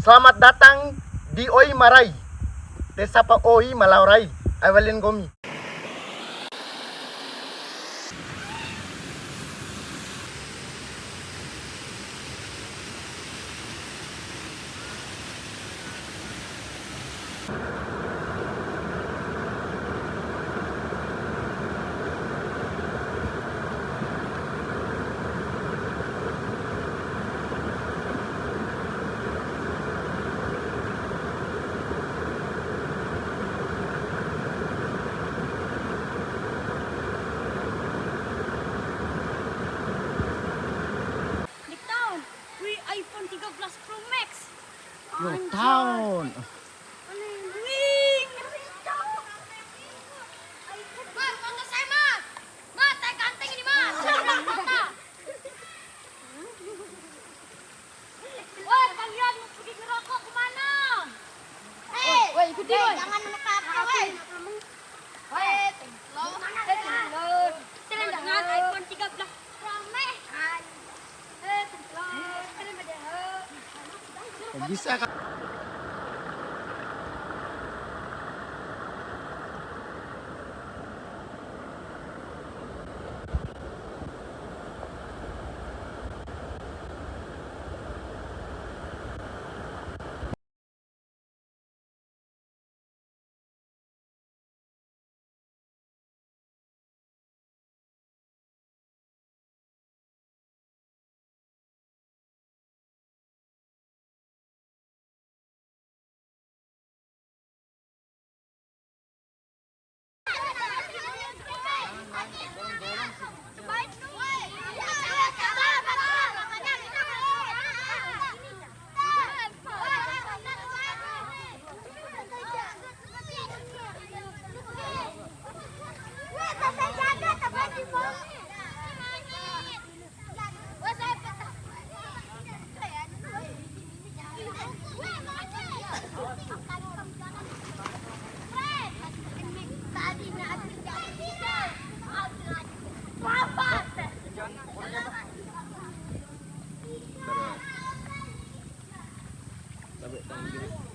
Selamat datang di Oi Marai. Tesapa Oi Malaurai. Awalin Gomi. iPhone 13 Pro Max. Yo, tahun. Wih, ngeri dong. Mas, foto saya, Mas. Mas, saya ganteng ini, Mas. Foto. Woi, kalian mau pergi ngerokok kemana? Woi, ikuti, woi. Jangan mendekat, woi. Woi, dengan iPhone 13 Pro Max. Bisa kan? Sampai tangan gini.